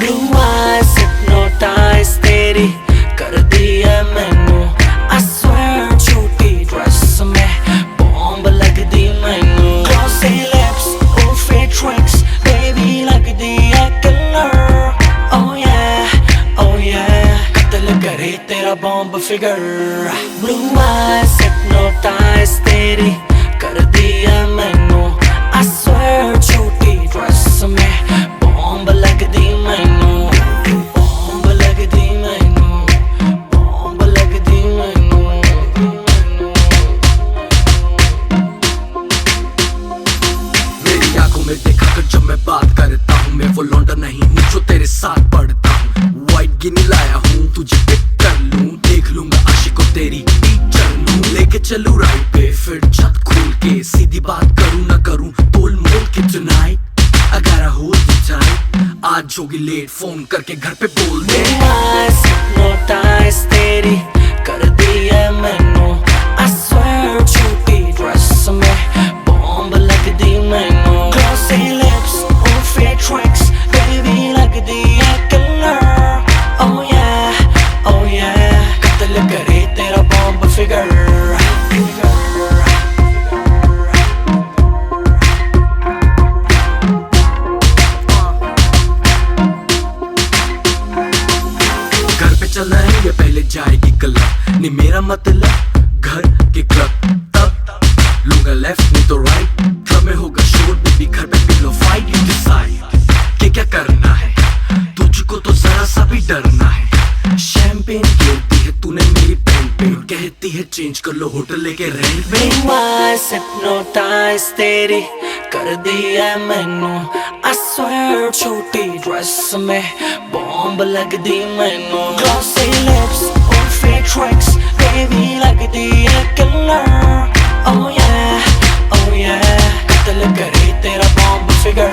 Blue eyes hypnotize तेरी कर दी है मैनू I swear छोटी ड्रेस में बॉम्ब लग दी मैनू Glossy lips, oh fake tricks baby लगदी है killer Oh yeah कत्ल करे तेरा bomb figure Blue eyes hypnotize तेरी कर दी है मैनू I swear छोटी ड्रेस में बॉम्ब लग दी मैनू बॉम्ब लग दी मैनू बॉम्ब लग दी मैनू मेरी आंखों में देखा कर जब मैं बात करता हूँ मैं वो लौंडा नहीं हूँ जो तेरे साथ पढ़ता हूँ वाइट गिनी लाया हूँ तुझे पिक कर लूँ देख लूंगा आशिकों तेरी टीचर लूँ लेके चलूँ राइट पे फिर छत खोल के सीधी बात करूँ ना करूँ तोल मोल के tonight I gotta hold you tight आज होगी लेट फोन करके घर पे बोल दे Eyes hypnotize तेरी कर दी है मैनू I swear छोटी ड्रेस में बॉम्ब लग दी मैनू Glossy lips, oh fake tricks baby लगदी है killer Oh yeah कत्ल करे तेरा बॉम्ब फिगर चलना है या पहले जाएगी क्लब नहीं मेरा मतलब घर के क्लब तब लूंगा लेफ्ट नहीं तो राइट क्लब में होगा शोर बेबी घर पे पिलो फाइट यू डिसाइड क्या करना है तुझको तो जरा सा भी डरना है शैंपेन गिरती है तूने मेरी पेन पे कहती है चेंज कर लो होटल लेके रेंट पे Eyes hypnotize तेरी कर दी है मैनू I swear छोटी ड्रेस में बॉम्ब लग दी मैनू Glossy lips, oh fake tricks baby लगदी है killer Oh yeah कत्ल करे तेरा बॉम्ब फिगर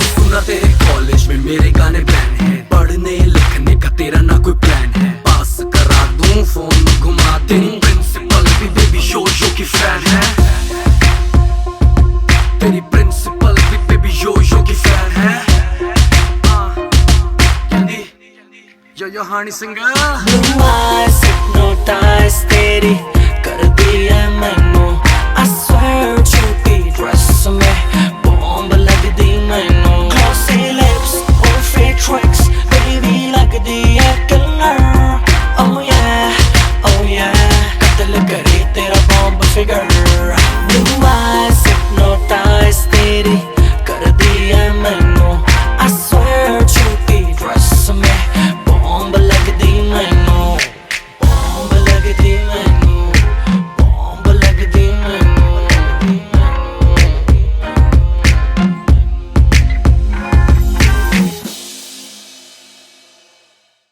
सुना तेरे कॉलेज में मेरे गाने बैन है पढ़ने लिखने का तेरा ना कोई प्लान है पास करा दूं फोन घुमा दूं प्रिंसिपल भी बेबी शो की फैन है तेरी प्रिंसिपल भी बेबी शो की फैन है यो हानी सिंगर Blue eyes hypnotize तेरी कर दी है मैनू